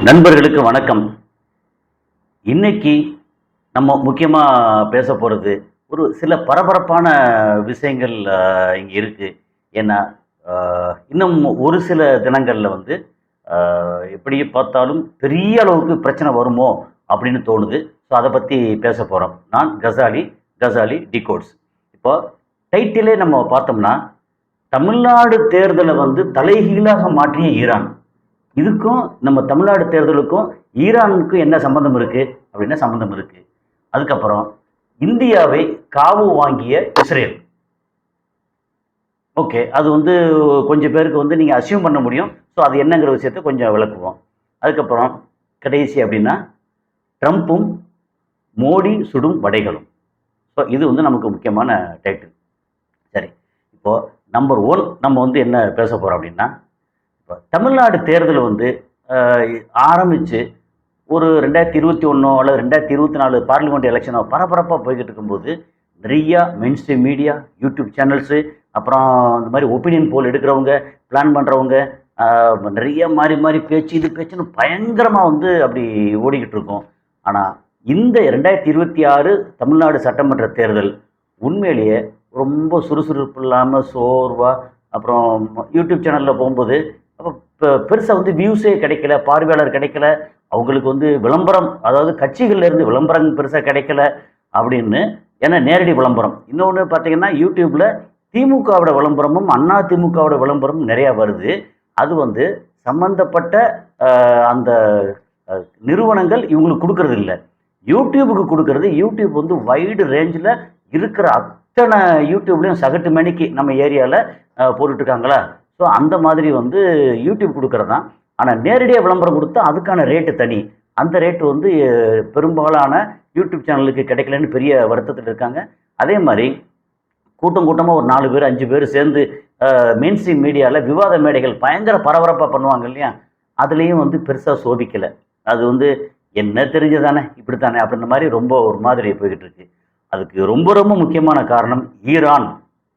நண்பர்களுக்கு வணக்கம். இன்னைக்கு நம்ம முக்கியமாக பேச போகிறது ஒரு சில பரபரப்பான விஷயங்கள் இங்கே இருக்கு. ஏன்னா இன்னும் ஒரு சில தினங்களில் வந்து எப்படி பார்த்தாலும் பெரிய அளவுக்கு பிரச்சனை வருமோ அப்படின்னு தோணுது. ஸோ அதை பற்றி பேச போகிறோம். நான் கசாலி, கசாலி டிகோட்ஸ். இப்போ டைட்டிலே நம்ம பார்த்தோம்னா, தமிழ்நாடு தேர்தலை வந்து தலைகீழாக மாற்றிய ஈரான். இதுக்கும் நம்ம தமிழ்நாடு தேர்தலுக்கும் ஈரானுக்கும் என்ன சம்பந்தம் இருக்கு அப்படின்னா சம்பந்தம் இருக்கு. அதுக்கப்புறம் இந்தியாவை காவு வாங்கிய இஸ்ரேல். ஓகே, அது வந்து கொஞ்சம் பேருக்கு வந்து நீங்கள் அசியூம் பண்ண முடியும். ஸோ அது என்னங்கிற விஷயத்த கொஞ்சம் விளக்குவோம். அதுக்கப்புறம் கடைசி அப்படின்னா ட்ரம்ப்பும் மோடி சுடும் வடைகளும். ஸோ இது வந்து நமக்கு முக்கியமான டைட்டில். சரி, இப்போ நம்பர் ஒன் நம்ம வந்து என்ன பேச போகிறோம் அப்படின்னா, இப்போ தமிழ்நாடு தேர்தல் வந்து ஆரம்பித்து ஒரு 2021 அல்லது 2024 பார்லிமெண்ட் எலெக்ஷனோ பரபரப்பாக போய்கிட்டு இருக்கும்போது நிறையா மெயின்ஸ்ட்ரீம் மீடியா, யூடியூப் சேனல்ஸு, அப்புறம் இந்த மாதிரி ஒப்பீனியன் போல் எடுக்கிறவங்க, பிளான் பண்ணுறவங்க, நிறைய மாறி மாறி பேச்சு இது பேச்சுன்னு பயங்கரமாக வந்து அப்படி ஓடிக்கிட்டு இருக்கோம். ஆனால் இந்த 2026 தமிழ்நாடு சட்டமன்ற தேர்தல் உண்மையிலேயே ரொம்ப சுறுசுறுப்பு இல்லாமல் சோர்வாக, அப்புறம் யூடியூப் சேனலில் போகும்போது அப்போ பெருசாக வந்து வியூஸே கிடைக்கல, பார்வையாளர் கிடைக்கல, அவங்களுக்கு வந்து விளம்பரம், அதாவது கட்சிகள்லேருந்து விளம்பரம் பெருசாக கிடைக்கல அப்படின்னு. ஏன்னா நேரடி விளம்பரம். இன்னொன்று பார்த்தீங்கன்னா யூடியூப்பில் திமுகவோட விளம்பரமும் அண்ணா திமுகவோட விளம்பரமும் நிறையா வருது. அது வந்து சம்பந்தப்பட்ட அந்த நிறுவனங்கள் இவங்களுக்கு கொடுக்கறது இல்லை, யூடியூபுக்கு கொடுக்கறது. யூடியூப் வந்து வைடு ரேஞ்சில் இருக்கிற அத்தனை யூடியூப்லேயும் சகட்டு மணிக்கு நம்ம ஏரியாவில் போட்டுட்ருக்காங்களா. ஸோ அந்த மாதிரி வந்து யூடியூப் கொடுக்கறது தான். ஆனால் நேரடியாக விளம்பரம் கொடுத்தா அதுக்கான ரேட்டு தனி. அந்த ரேட்டு வந்து பெரும்பாலான யூடியூப் சேனலுக்கு கிடைக்கலன்னு பெரிய வருத்தத்தில் இருக்காங்க. அதே மாதிரி கூட்டம் கூட்டமாக ஒரு 4 பேர் 5 பேர் சேர்ந்து மெயின் ஸ்ட்ரீம் மீடியாவில் விவாத மேடைகள் பயங்கர பரபரப்பாக பண்ணுவாங்க இல்லையா, அதுலேயும் வந்து பெருசாக சோபிக்கலை. அது வந்து என்ன தெரிஞ்சதானே இப்படி தானே அப்படின்ற மாதிரி ரொம்ப ஒரு மாதிரி போய்கிட்டு இருக்கு. அதுக்கு ரொம்ப ரொம்ப முக்கியமான காரணம் ஈரான்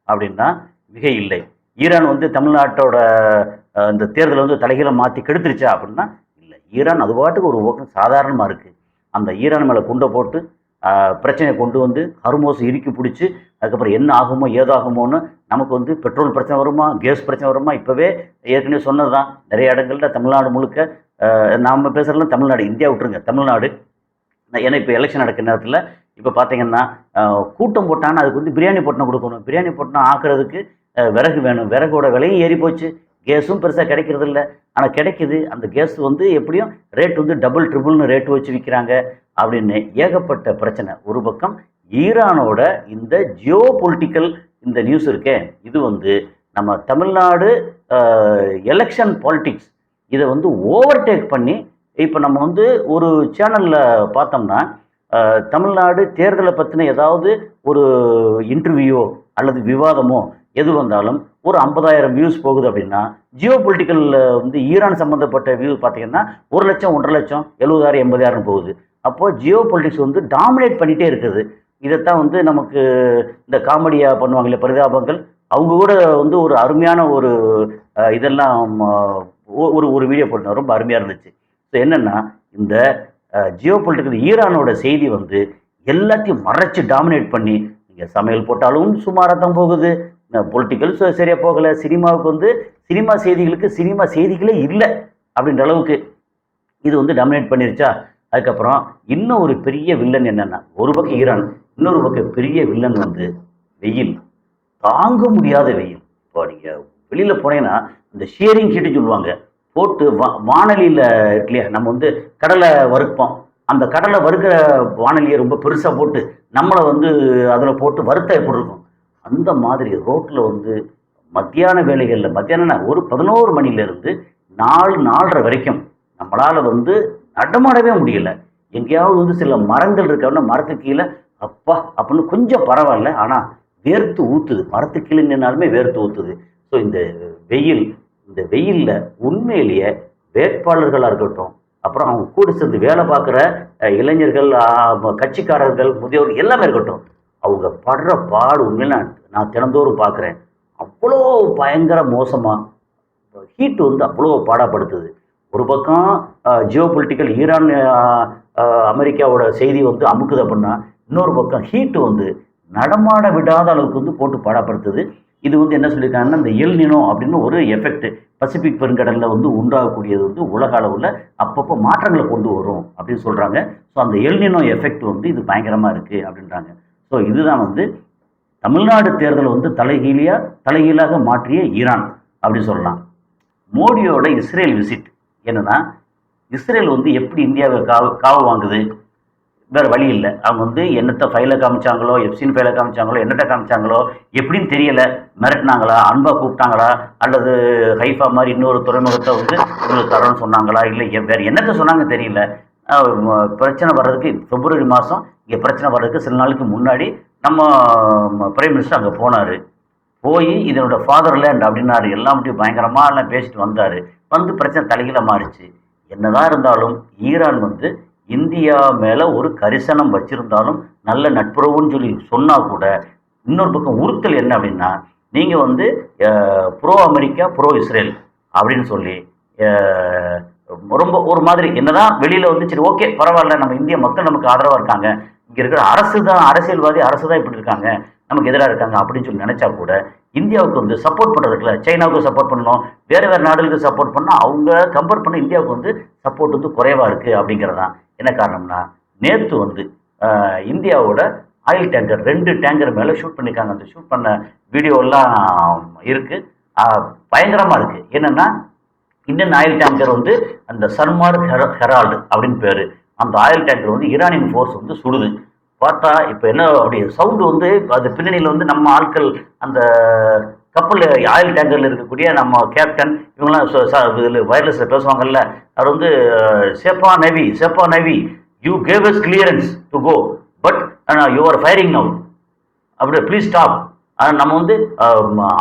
அப்படின்னா மிக இல்லை. ஈரான் வந்து தமிழ்நாட்டோட இந்த தேர்தலை வந்து தலைகீழ மாற்றி கெடுத்துருச்சா அப்படின்னா இல்லை. ஈரான் அது பாட்டுக்கு ஒரு பக்கம் சாதாரணமாக இருக்குது. அந்த ஈரான் மேலே குண்டை போட்டு பிரச்சனையை கொண்டு வந்து ஹர்மோஸ் இறுக்கி பிடிச்சி அதுக்கப்புறம் என்ன ஆகுமோ ஏதாகுமோன்னு நமக்கு வந்து பெட்ரோல் பிரச்சனை வருமா, கேஸ் பிரச்சனை வருமா. இப்போவே ஏற்கனவே சொன்னது தான், நிறைய இடங்களில் தமிழ்நாடு முழுக்க நாம் பேசுகிறதுலாம் தமிழ்நாடு, இந்தியா விட்டுருங்க, தமிழ்நாடு. ஏன்னா இப்போ எலெக்ஷன் நடக்கிற நேரத்தில் இப்போ பார்த்தீங்கன்னா கூட்டம் போட்டாங்கன்னா அதுக்கு வந்து பிரியாணி பொட்டணம் கொடுக்கணும். பிரியாணி பொட்டணம் ஆக்குறதுக்கு விறகு வேணும். விறகோட விலையும் ஏறி போச்சு. கேஸும் பெருசாக கிடைக்கிறது இல்லை. ஆனால் கிடைக்குது. அந்த கேஸ் வந்து எப்படியும் ரேட் வந்து டபுள் ட்ரிபிள்னு ரேட்டு வச்சு விற்கிறாங்க அப்படின்னு ஏகப்பட்ட பிரச்சனை. ஒரு பக்கம் ஈரானோட இந்த ஜியோ பொலிட்டிக்கல் இந்த நியூஸ் இருக்கே, இது வந்து நம்ம தமிழ்நாடு எலெக்ஷன் பாலிட்டிக்ஸ் இதை வந்து ஓவர்டேக் பண்ணி இப்போ நம்ம வந்து ஒரு சேனலில் பார்த்தோம்னா தமிழ்நாடு தேர்தலை பற்றின ஏதாவது ஒரு இன்டர்வியூ அல்லது விவாதமோ எது வந்தாலும் ஒரு 50,000 வியூஸ் போகுது அப்படின்னா, ஜியோ பொலிட்டிக்கலில் வந்து ஈரான் சம்மந்தப்பட்ட வியூ பார்த்தீங்கன்னா 1 லட்சம் 1.5 லட்சம் 70,000 80,000 போகுது. அப்போது ஜியோ பொலிட்டிக்ஸ் வந்து டாமினேட் பண்ணிகிட்டே இருக்குது. இதைத்தான் வந்து நமக்கு இந்த காமெடியாக பண்ணுவாங்களே பரிதாபங்கள், அவங்க கூட வந்து ஒரு அருமையான ஒரு இதெல்லாம் ஒரு ஒரு வீடியோ போட்டு ரொம்ப அருமையாக இருந்துச்சு. ஸோ என்னென்னா, இந்த ஜியோ பொலிட்டிக்கல் ஈரானோட செய்தி வந்து எல்லாத்தையும் மறைச்சு டாமினேட் பண்ணி, நீங்கள் சமையல் போட்டாலும் சுமாராக தான் போகுது, பொலிட்டிக்கல் சரியாக போகலை, சினிமாவுக்கு வந்து சினிமா செய்திகளுக்கு சினிமா செய்திகளே இல்லை அப்படின்ற அளவுக்கு இது வந்து டாமினேட் பண்ணிருச்சா. அதுக்கப்புறம் இன்னும் ஒரு பெரிய வில்லன் என்னென்னா, ஒரு பக்கம் ஈரான், இன்னொரு பக்கம் பெரிய வில்லன் வந்து வெயில். தாங்க முடியாத வெயில். இப்போ நீங்கள் வெளியில் போனீங்கன்னா இந்த ஷியரிங் ஹீட்டு சொல்லுவாங்க, போட்டு வானலியில் இருக்கு இல்லையா, நம்ம வந்து கடலை வறுப்போம், அந்த கடலை வறுக்கிற வானலியை ரொம்ப பெருசாக போட்டு நம்மளை வந்து அதில் போட்டு வறுத்த எப்படி இருக்கும், அந்த மாதிரி ரோட்டில் வந்து மத்தியான வேலைகளில், மத்தியானம் ஒரு 11 மணிலேருந்து 4-4:30 வரைக்கும் நம்மளால் வந்து நடமாடவே முடியல. எங்கேயாவது வந்து சில மரங்கள் இருக்காங்கன்னா மரத்துக்கு கீழே அப்பா அப்படின்னு கொஞ்சம் பரவாயில்ல, ஆனால் வேர்த்து ஊற்றுது. மரத்துக்கு கீழே நின்னாலுமே வேர்த்து ஊற்றுது. ஸோ இந்த வெயிலில் உண்மையிலேயே வேட்பாளர்களாக இருக்கட்டும், அப்புறம் அவங்க கூட சேர்ந்து வேலை பார்க்குற இளைஞர்கள், கட்சிக்காரர்கள், முதியோர்கள் எல்லாமே இருக்கட்டும், அவங்க படுற பாடு உண்மையில நான் தினந்தோறும் பார்க்குறேன். அவ்வளோ பயங்கர மோசமாக ஹீட்டு வந்து அவ்வளோ பாடாப்படுத்துது. ஒரு பக்கம் ஜியோ பொலிட்டிக்கல் ஈரான் அமெரிக்காவோட செய்தி வந்து அமுக்குது அப்படின்னா, இன்னொரு பக்கம் ஹீட்டு வந்து நடமாட விடாத அளவுக்கு வந்து போட்டு பாடப்படுத்துது. இது வந்து என்ன சொல்லியிருக்காங்கன்னா, இந்த எல் நினோ அப்படின்னு ஒரு எஃபெக்ட் பசிபிக் பெருங்கடலில் வந்து உண்டாகக்கூடியது வந்து உலக அளவில் அப்பப்போ மாற்றங்களை கொண்டு வரும் அப்படின்னு சொல்கிறாங்க. ஸோ அந்த எல் நினோ எஃபெக்ட் வந்து இது பயங்கரமாக இருக்குது அப்படின்றாங்க. ஸோ இதுதான் வந்து தமிழ்நாடு தேர்தல் வந்து தலைகீழாக மாற்றிய ஈரான் அப்படின்னு சொல்லலாம். மோடியோட இஸ்ரேல் விசிட் என்னன்னா, இஸ்ரேல் வந்து எப்படி இந்தியாவை காவு வாங்குது? வேற வழி இல்லை. அவங்க வந்து என்னத்த ஃபைலை காமிச்சாங்களோ, எப்சின் ஃபைலை காமிச்சாங்களோ, என்னட்ட காமிச்சாங்களோ எப்படின்னு தெரியல. மிரட்டினாங்களா, அன்பா கூப்பிட்டாங்களா, அல்லது ஹைஃபா மாதிரி இன்னொரு துறைமுகத்தை வந்து உங்களுக்கு தரோன்னு சொன்னாங்களா, இல்லை வேற என்னத்த சொன்னாங்க தெரியல. பிரச்சனை வர்றதுக்கு பிப்ரவரி மாதம் இங்கே பிரச்சனை வர்றதுக்கு சில நாளுக்கு முன்னாடி நம்ம பிரைம் மினிஸ்டர் அங்கே போனார். போய் இதனோட ஃபாதர்லேண்ட் அப்படின்னாரு. எல்லாம் மட்டும் பயங்கரமாக எல்லாம் பேசிட்டு வந்தார். வந்து பிரச்சனை தலைகீழ மாறிச்சு. என்னதான் இருந்தாலும் ஈரான் வந்து இந்தியா மேலே ஒரு கரிசனம் வச்சிருந்தாலும் நல்ல நட்புறவுன்னு சொல்லி சொன்னால் கூட இன்னொரு பக்கம் உறுத்தல் என்ன அப்படின்னா, நீங்கள் வந்து ப்ரோ அமெரிக்கா ப்ரோ இஸ்ரேல் அப்படின்னு சொல்லி ரொம்ப ஒரு மாதிரி என்னதான் வெளியில் வந்து சரி ஓகே பரவாயில்ல, நம்ம இந்திய மக்கள் நமக்கு ஆதரவாக இருக்காங்க, இங்கே இருக்கிற அரசியல்வாதி அரசு தான் இப்படி இருக்காங்க, நமக்கு எதிராக இருக்காங்க அப்படின்னு சொல்லி நினைச்சா கூட இந்தியாவுக்கு வந்து சப்போர்ட் பண்ணுறதுக்குல சைனாவுக்கு சப்போர்ட் பண்ணணும், வேறு நாடுகளுக்கு சப்போர்ட் பண்ணால் அவங்க கம்பேர் பண்ண இந்தியாவுக்கு வந்து சப்போர்ட் வந்து குறைவாக இருக்குது அப்படிங்கிறதான். என்ன காரணம்னா, நேற்று வந்து இந்தியாவோட ஆயில் டேங்கர் 2 டேங்கர் மேலே ஷூட் பண்ணியிருக்காங்க. அந்த ஷூட் பண்ண வீடியோலாம் இருக்குது. பயங்கரமாக இருக்குது. என்னென்னா, இந்தியன் ஆயில் டேங்கர் வந்து அந்த சன்மார் ஹெரால்டு அப்படின்னு பேர். அந்த ஆயில் டேங்கர் வந்து ஈரானியன் ஃபோர்ஸ் வந்து சுடுது. பார்த்தா இப்போ என்ன அப்படி சவுண்டு வந்து அது பின்னணியில் வந்து நம்ம ஆட்கள் அந்த கப்பல் ஆயில் டேங்கரில் இருக்கக்கூடிய நம்ம கேப்டன் இவங்கெல்லாம் இதில் வயர்லெஸில் பேசுவாங்கல்ல, அவர் வந்து சேப்பா navy you gave us clearance to go but you are firing now அப்படி ப்ளீஸ் ஸ்டாப். நம்ம வந்து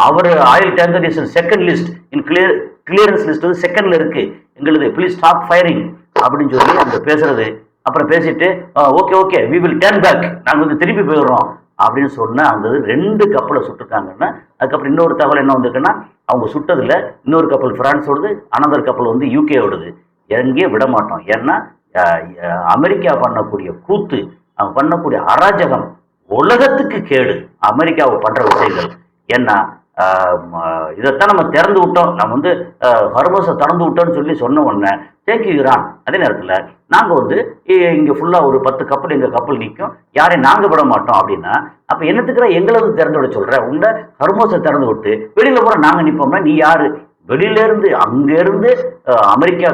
அவர் oil tanker is second list in clearance list வந்து செகண்டில் இருக்குது எங்களுது, ப்ளீஸ் ஸ்டாப் ஃபயரிங் அப்படின்னு சொல்லி அந்த பேசுறது. அப்புறம் பேசிட்டு okay we will turn back, நாங்கள் வந்து திருப்பி போயிடுறோம் அப்படின்னு சொன்ன அந்த 2 கப்பலை சுட்டுருக்காங்கன்னா, அதுக்கப்புறம் இன்னொரு தகவல் என்ன வந்திருக்குன்னா, அவங்க சுட்டதில் இன்னொரு கப்பல் பிரான்ஸோடுது, அனதர் கப்பல் வந்து யூகேவோடுது. எங்கேயும் விட மாட்டோம். ஏன்னா அமெரிக்கா பண்ணக்கூடிய கூத்து, அவங்க பண்ணக்கூடிய அராஜகம் உலகத்துக்கு கேடு. அமெரிக்காவை பண்ற விஷயங்கள் ஏன்னா இதைத்தான் நம்ம திறந்து விட்டோம், நம்ம வந்து ஹர்மோஸை திறந்து விட்டோம்னு சொல்லி சொன்ன உடனே தேங்க்யூ ஈரான். அதே நேரத்தில் நாங்கள் வந்து இங்கே ஃபுல்லாக ஒரு 10 கப்பல் எங்கள் கப்பல் நிற்கும், யாரையும் நாங்கள் விட மாட்டோம் அப்படின்னா, அப்போ என்னத்துக்குற எங்களை வந்து திறந்து விட சொல்கிற? உங்களை ஹர்மோஸை திறந்து விட்டு வெளியில் போகிற நாங்கள் நிற்போம்னா நீ யார்? வெளியிலேருந்து அங்கேருந்து அமெரிக்கா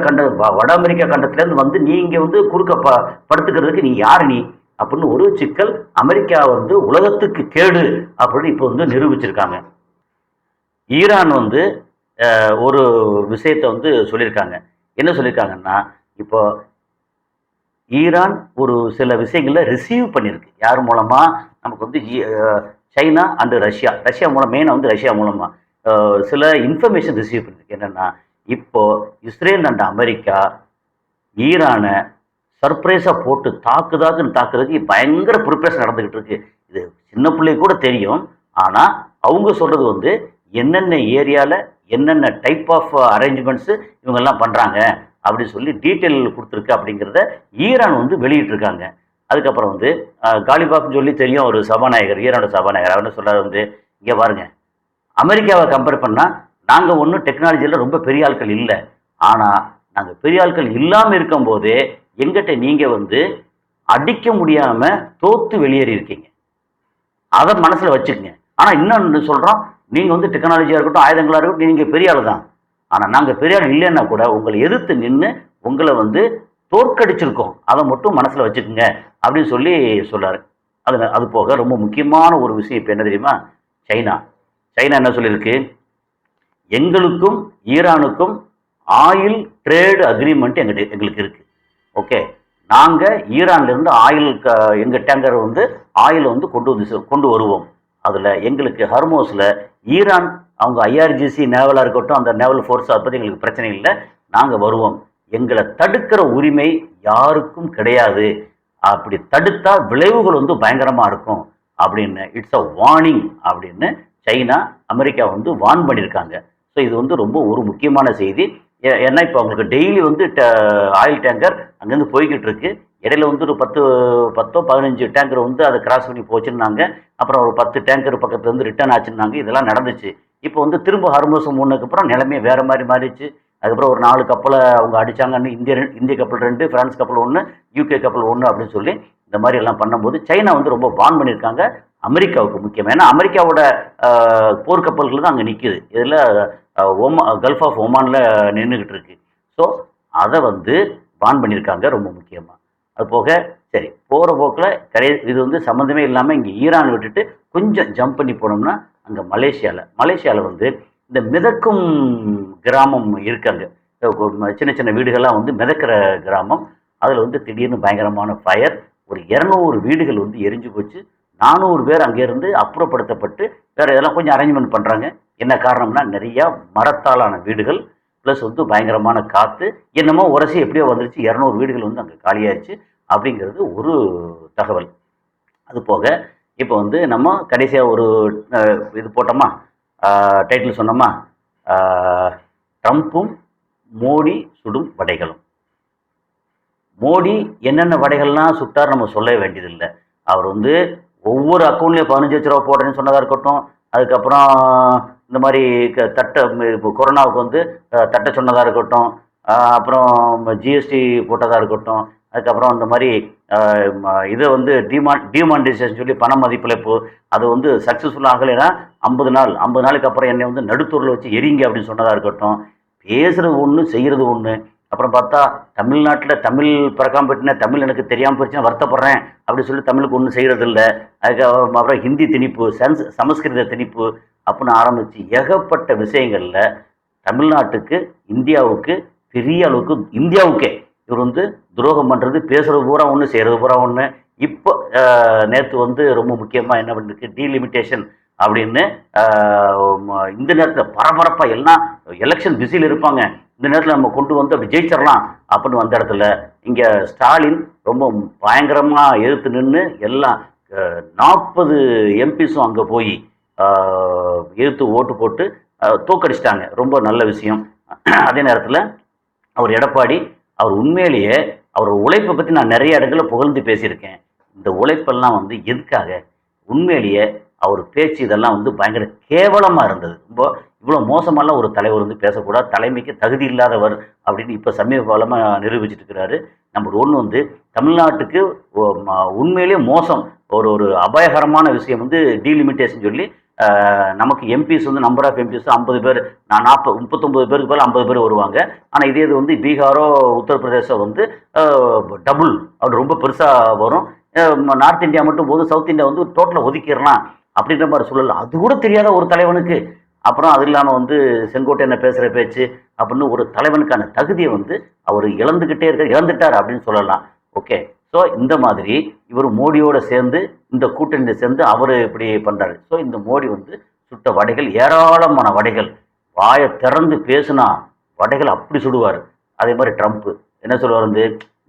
வட அமெரிக்கா கண்டத்துலேருந்து வந்து நீ இங்கே வந்து குறுக்க படுத்துக்கிறதுக்கு நீ யார் நீ அப்படின்னு ஒரு சிக்கல். அமெரிக்கா வந்து உலகத்துக்கு கேடு அப்படின்னு இப்போ வந்து நிரூபிச்சிருக்காங்க. ஈரான் வந்து ஒரு விஷயத்தை வந்து சொல்லியிருக்காங்க. என்ன சொல்லியிருக்காங்கன்னா, இப்போ ஈரான் ஒரு சில விஷயங்களை ரிசீவ் பண்ணியிருக்கு. யார் மூலமா? நமக்கு வந்து சைனா அண்டு ரஷ்யா மூலம், மெயினாக வந்து ரஷ்யா மூலமா சில இன்ஃபர்மேஷன் ரிசீவ் பண்ணியிருக்கு. என்னென்னா, இப்போ இஸ்ரேல் அண்ட் அமெரிக்கா ஈரானை சர்ப்ரைஸாக போட்டு தாக்குறதுக்கு பயங்கர ப்ரிப்பரேஷன் நடந்துக்கிட்டு இருக்கு. இது சின்ன பிள்ளை கூட தெரியும். ஆனால் அவங்க சொல்கிறது வந்து என்னென்ன ஏரியாவில் என்னென்ன டைப் ஆஃப் அரேஞ்ச்மெண்ட்ஸு இவங்கெல்லாம் பண்ணுறாங்க அப்படின்னு சொல்லி டீட்டெயில் கொடுத்துருக்கு அப்படிங்கிறத ஈரான் வந்து வெளியிட்டிருக்காங்க. அதுக்கப்புறம் வந்து காலிபாப்னு சொல்லி தெரியும் ஒரு சபாநாயகர், ஈரானோட சபாநாயகர். அவர் சொல்கிறார் வந்து, இங்கே பாருங்கள், அமெரிக்காவை கம்பேர் பண்ணால் நாங்கள் ஒன்றும் டெக்னாலஜியில் ரொம்ப பெரிய ஆட்கள் இல்லை, ஆனால் நாங்கள் பெரிய ஆட்கள் இல்லாமல் இருக்கும்போதே எங்கிட்ட நீங்கள் வந்து அடிக்க முடியாமல் தோற்று வெளியேறி இருக்கீங்க, அதை மனசில் வச்சுக்கோங்க. ஆனால் இன்னொன்று சொல்கிறோம், நீங்கள் வந்து டெக்னாலஜியாக இருக்கட்டும், ஆயுதங்களாக இருக்கட்டும், நீங்கள் பெரிய ஆள் தான். ஆனால் நாங்கள் பெரிய ஆள் இல்லைன்னா கூட உங்களை எதிர்த்து நின்று உங்களை வந்து தோற்கடிச்சிருக்கோம், அதை மட்டும் மனசில் வச்சுக்கோங்க அப்படின்னு சொல்லி சொல்கிறாரு. அது போக ரொம்ப முக்கியமான ஒரு விஷயம் இப்போ என்ன தெரியுமா? சைனா என்ன சொல்லியிருக்கு? எங்களுக்கும் ஈரானுக்கும் ஆயில் ட்ரேடு அக்ரிமெண்ட் எங்களுக்கு இருக்குது. ஓகே, நாங்கள் ஈரான்லேருந்து ஆயில் எங்கள் டேங்கர் வந்து ஆயில் வந்து கொண்டு வருவோம். அதில் எங்களுக்கு ஹர்மோஸில் ஈரான் அவங்க ஐஆர்ஜிசி நேவலாக இருக்கட்டும், அந்த நேவல் ஃபோர்ஸ், அதை பற்றி எங்களுக்கு பிரச்சனை இல்லை, நாங்கள் வருவோம். எங்களை தடுக்கிற உரிமை யாருக்கும் கிடையாது. அப்படி தடுத்தா விளைவுகள் வந்து பயங்கரமாக இருக்கும் அப்படின்னு இட்ஸ் அ வார்னிங் அப்படின்னு சைனா அமெரிக்கா வந்து வார்ன் பண்ணியிருக்காங்க. ஸோ இது வந்து ரொம்ப ஒரு முக்கியமான செய்தி. ஏன்னா இப்போ அவங்களுக்கு டெய்லி வந்து ஆயில் டேங்கர் அங்கேருந்து போய்கிட்டு இருக்கு. இடையில வந்து ஒரு 15 டேங்கர் வந்து அதை கிராஸ் பண்ணி போச்சுன்னாங்க. அப்புறம் ஒரு 10 டேங்கர் பக்கத்துல இருந்து ரிட்டர்ன் ஆச்சுன்னாங்க. இதெல்லாம் நடந்துச்சு. இப்போ வந்து திரும்ப ஹார்மோஸ் மூடினதுக்கப்புறம் நிலைமை வேற மாதிரி மாறிடுச்சு. அதுக்கப்புறம் ஒரு 4 கப்பலை அவங்க அடிச்சாங்கன்னு, இந்திய கப்பல் 2, பிரான்ஸ் கப்பல் 1, யூகே கப்பல் 1 அப்படின்னு சொல்லி இந்த மாதிரி எல்லாம் பண்ணும்போது சைனா வந்து ரொம்ப வான் பண்ணியிருக்காங்க. அமெரிக்காவுக்கு முக்கியம். ஏன்னா அமெரிக்காவோட போர்க்கப்பல்கள் தான் அங்கே நிற்குது. இதில் கல்ஃப் ஆஃப் ஒமான்ல நின்றுகிட்டு இருக்கு. ஸோ அதை வந்து பான் பண்ணியிருக்காங்க ரொம்ப முக்கியமாக. அது போக சரி போகிற போக்கில் இது வந்து சம்மந்தமே இல்லாமல் இங்கே ஈரான் விட்டுட்டு கொஞ்சம் ஜம்ப் பண்ணி போனோம்னா அங்கே மலேசியாவில் வந்து இந்த மிதக்கும் கிராமம் இருக்காங்க. சின்ன சின்ன வீடுகள்லாம் வந்து மிதக்கிற கிராமம். அதில் வந்து திடீர்னு பயங்கரமான ஃபயர். ஒரு 200 வீடுகள் வந்து எரிஞ்சு போச்சு. 400 பேர் அங்கேருந்து அப்புறப்படுத்தப்பட்டு வேற இதெல்லாம் கொஞ்சம் அரேஞ்ச்மெண்ட் பண்ணுறாங்க. என்ன காரணம்னா நிறைய மரத்தாலான வீடுகள் ப்ளஸ் வந்து பயங்கரமான காற்று என்னமோ உரசி எப்படியோ வந்துருச்சு. 200 வீடுகள் வந்து அங்கே காலியாயிருச்சு அப்படிங்கிறது ஒரு தகவல். அது போக இப்போ வந்து நம்ம கடைசியாக ஒரு இது போட்டோமா, டைட்டில் சொன்னோமா, ட்ரம்ப்பும் மோடி சுடும் வடைகளும். மோடி என்னென்ன வடைகள்லாம் சுட்டார் நம்ம சொல்ல வேண்டியதில்லை. அவர் வந்து ஒவ்வொரு அக்கௌண்ட்லேயும் 15 லட்ச ரூபா போடுறேன்னு சொன்னதாக இருக்கட்டும். அதுக்கப்புறம் இந்த மாதிரி இப்போ கொரோனாவுக்கு வந்து தட்ட சொன்னதாக இருக்கட்டும். அப்புறம் ஜிஎஸ்டி போட்டதாக இருக்கட்டும். அதுக்கப்புறம் இந்த மாதிரி இதை வந்து டிமானிட்டைசேஷன் சொல்லி பண மதிப்பிழப்பு அது வந்து சக்ஸஸ்ஃபுல்லாக ஆகலைன்னா 50 நாளுக்கு அப்புறம் என்னை வந்து நடுத்தூரில் வச்சு எரிங்க அப்படின்னு சொன்னதாக இருக்கட்டும். பேசுறது ஒன்று, செய்கிறது ஒன்று. அப்புறம் பார்த்தா தமிழ்நாட்டில் தமிழ் பிறக்காம போயிட்டுனா தமிழ் எனக்கு தெரியாமல் போயிடுச்சுன்னா வருத்தப்படுறேன் அப்படின்னு சொல்லி தமிழுக்கு ஒன்றும் செய்கிறது இல்லை. அதுக்கப்புறம் ஹிந்தி திணிப்பு, சமஸ்கிருத திணிப்பு அப்படின்னு ஆரம்பித்து ஏகப்பட்ட விஷயங்களில் தமிழ்நாட்டுக்கு, இந்தியாவுக்கு பெரிய அளவுக்கு, இந்தியாவுக்கே இவர் வந்து துரோகம் பண்ணுறது, பேசுகிறது பூரா ஒன்று, செய்கிறது பூரா ஒன்று. இப்போ நேற்று வந்து ரொம்ப முக்கியமாக என்ன பண்ணிருக்கு, டீலிமிட்டேஷன் அப்படின்னு இந்த நேரத்தில் பரபரப்பாக எல்லாம் எலெக்ஷன் பிஸியில் இருப்பாங்க. இந்த நேரத்தில் நம்ம கொண்டு வந்து அப்படி ஜெயிச்சிடலாம் அப்படின்னு வந்த இடத்துல இங்கே ஸ்டாலின் ரொம்ப பயங்கரமாக எதிர்த்து நின்று எல்லாம் 40 எம்பிஸும் அங்கே போய் எதிர்த்து ஓட்டு போட்டு தோக்கடிச்சிட்டாங்க. ரொம்ப நல்ல விஷயம். அதே நேரத்தில் அவர் எடப்பாடி அவர் உண்மையிலேயே அவர் உழைப்பை பற்றி நான் நிறைய இடங்களில் புகழ்ந்து பேசியிருக்கேன். இந்த உழைப்பெல்லாம் வந்து எதுக்காக, உண்மையிலேயே அவர் பேச்சு இதெல்லாம் வந்து பயங்கர கேவலமாக இருந்தது. ரொம்ப இவ்வளோ மோசமெல்லாம் ஒரு தலைவர் வந்து பேசக்கூடாது, தலைமைக்கு தகுதி இல்லாதவர் அப்படின்னு இப்போ சமீப காலமாக நிரூபிச்சுட்டு இருக்கிறாரு. நம்பர் 1 வந்து தமிழ்நாட்டுக்கு உண்மையிலேயே மோசம், ஒரு அபாயகரமான விஷயம் வந்து டீலிமிட்டேஷன் சொல்லி நமக்கு எம்பிஸ் வந்து நம்பர் ஆஃப் எம்பிஸ் 50 பேர், 39 பேருக்கு மேலே 50 பேர் வருவாங்க. ஆனால் இதே இது வந்து பீகாரோ உத்தரப்பிரதேசம் வந்து டபுள் அப்படி ரொம்ப பெருசாக வரும். நார்த் இந்தியா மட்டும் போது சவுத் இந்தியா வந்து டோட்டலாக ஒதுக்கிடலாம் அப்படின்ற மாதிரி சொல்லலாம். அது கூட தெரியாத ஒரு தலைவனுக்கு, அப்புறம் அது இல்லாமல் வந்து செங்கோட்டையனை பேசுகிற பேச்சு அப்படின்னு ஒரு தலைவனுக்கான தகுதியை வந்து அவர் இழந்துட்டார் அப்படின்னு சொல்லலாம். ஓகே, ஸோ இந்த மாதிரி இவர் மோடியோட சேர்ந்து இந்த கூட்டணியில் சேர்ந்து அவர் இப்படி பண்ணுறாரு. ஸோ இந்த மோடி வந்து சுட்ட வடைகள், ஏராளமான வடைகள், வாயை திறந்து பேசுனா வடைகள் அப்படி சுடுவார். அதே மாதிரி ட்ரம்ப்பு என்ன சொல்லுவார் வந்து,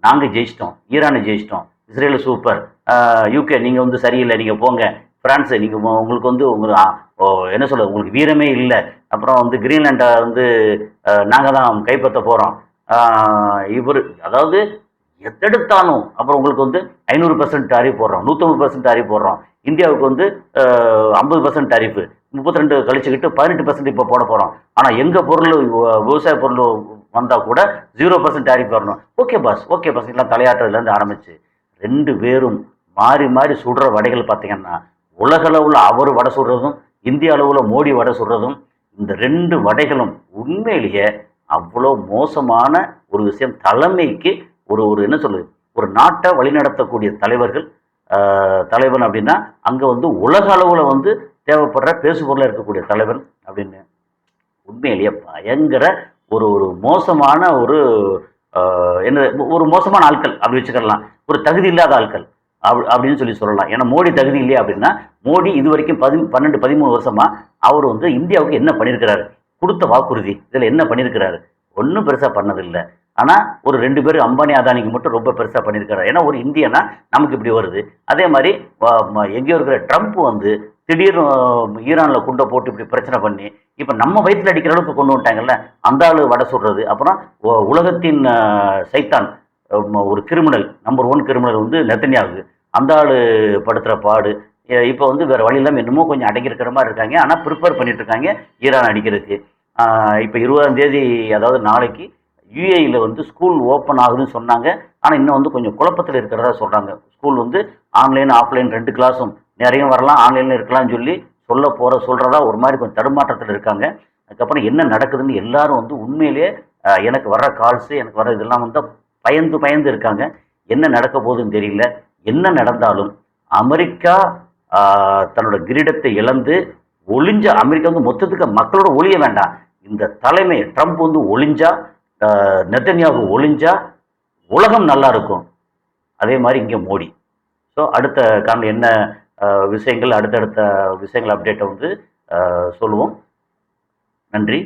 நாங்கள் ஜெயிச்சிட்டோம், ஈரானை ஜெயிச்சிட்டோம், இஸ்ரேல் சூப்பர், யூகே நீங்கள் வந்து சரியில்லை, நீங்கள் போங்க, பிரான்ஸு நீங்கள் உங்களுக்கு வந்து என்ன சொல்ல உங்களுக்கு வீரமே இல்லை, அப்புறம் வந்து கிரீன்லாண்டை வந்து நாங்கள் தான் கைப்பற்ற போகிறோம். இவர் அதாவது எதெடுத்தாலும் அப்புறம் உங்களுக்கு வந்து 500% டாரிஃப் போடுறோம், 150% டாரிஃப் போடுறோம், இந்தியாவுக்கு வந்து 50% டாரிஃபு, 32 கழிச்சுக்கிட்டு 18% இப்போ போட போகிறோம். ஆனால் எங்கள் பொருள் விவசாய பொருள் வந்தால் கூட 0% டாரிஃப் வரணும். ஓகே பாஸ் எல்லாம் தலையாட்டுறதுலேருந்து ஆரம்பிச்சு 2 பேரும் மாறி மாறி சுடுற வடைகள் பார்த்தீங்கன்னா உலக அளவில் அவர் வடை சுடுறதும் இந்திய அளவில் மோடி வடை சுடுறதும், இந்த 2 வடைகளும் உண்மையிலேயே அவ்வளோ மோசமான ஒரு விஷயம். தலைமைக்கு ஒரு என்ன சொல்லுது, ஒரு நாட்டை வழிநடத்தக்கூடிய தலைவன் அப்படின்னா அங்கே வந்து உலக அளவில் வந்து தேவைப்படுற பேசுபொருளாக இருக்கக்கூடிய தலைவன் அப்படின்னு உண்மையிலேயே பயங்கர ஒரு மோசமான என்ன ஒரு மோசமான ஆட்கள் அப்படி வச்சுக்கலாம், ஒரு தகுதி இல்லாத ஆட்கள் அப்படின்னு சொல்லலாம். ஏன்னா மோடி தகுதி இல்லையா அப்படின்னா, மோடி இது வரைக்கும் 12-13 வருஷமா அவர் வந்து இந்தியாவுக்கு என்ன பண்ணியிருக்கிறாரு, கொடுத்த வாக்குறுதி இதில் என்ன பண்ணியிருக்கிறாரு, ஒன்றும் பெருசாக பண்ணதில்லை. ஆனால் ஒரு 2 பேர் அம்பானி அதானிக்கு மட்டும் ரொம்ப பெருசாக பண்ணியிருக்காரு. ஏன்னா ஒரு இந்தியனா நமக்கு இப்படி வருது. அதே மாதிரி எங்கேயோ இருக்கிற ட்ரம்ப் வந்து திடீர்னு ஈரானில் குண்டை போட்டு இப்படி பிரச்சனை பண்ணி இப்போ நம்ம வயிற்றில் அடிக்கிற அளவுக்கு கொண்டு வந்துட்டாங்கல்ல. அந்த ஆள் வடை சுடுறது, அப்புறம் உலகத்தின் சைத்தான், ஒரு கிரிமினல், நம்பர் 1 கிரிமினல் வந்து நெத்தன்யாகு, அந்த ஆள் படுத்துகிற பாடு. இப்போ வந்து வேறு வழி இல்லாமல் என்னமோ கொஞ்சம் அடங்கியிருக்கிற மாதிரி இருக்காங்க. ஆனால் ப்ரிப்பேர் பண்ணிட்டு இருக்காங்க ஈரான் அடிக்கிறதுக்கு. இப்போ 20ஆம் தேதி, அதாவது நாளைக்கு யுஏஇயில் வந்து ஸ்கூல் ஓப்பன் ஆகுதுன்னு சொன்னாங்க. ஆனால் இன்னும் வந்து கொஞ்சம் குழப்பத்தில் இருக்கிறதா சொல்கிறாங்க. ஸ்கூல் வந்து ஆன்லைன் ஆஃப்லைன் 2 கிளாஸும் நிறைய வரலாம், ஆன்லைனில் இருக்கலாம்னு சொல்லி சொல்கிறதா ஒரு மாதிரி கொஞ்சம் தடுமாற்றத்தில் இருக்காங்க. அதுக்கப்புறம் என்ன நடக்குதுன்னு எல்லாரும் வந்து உண்மையிலேயே எனக்கு வர்ற கால்ஸு, எனக்கு வர இதெல்லாம் வந்து பயந்து பயந்து இருக்காங்க. என்ன நடக்க போகுதுன்னு தெரியல. என்ன நடந்தாலும் அமெரிக்கா தன்னோட கிரீடத்தை இழந்து ஒளிஞ்ச, அமெரிக்கா வந்து மொத்தத்துக்கு மக்களோட ஒளிய வேண்டாம், இந்த தலைமை ட்ரம்ப் வந்து ஒளிஞ்சா, நெத்தன்யாகு ஒளிஞ்சா உலகம் நல்லா இருக்கும். அதே மாதிரி இங்கே மோடி. ஸோ அடுத்த காரணம் என்ன விஷயங்கள், அடுத்தடுத்த விஷயங்கள் அப்டேட்டை வந்து சொல்லுவோம். நன்றி.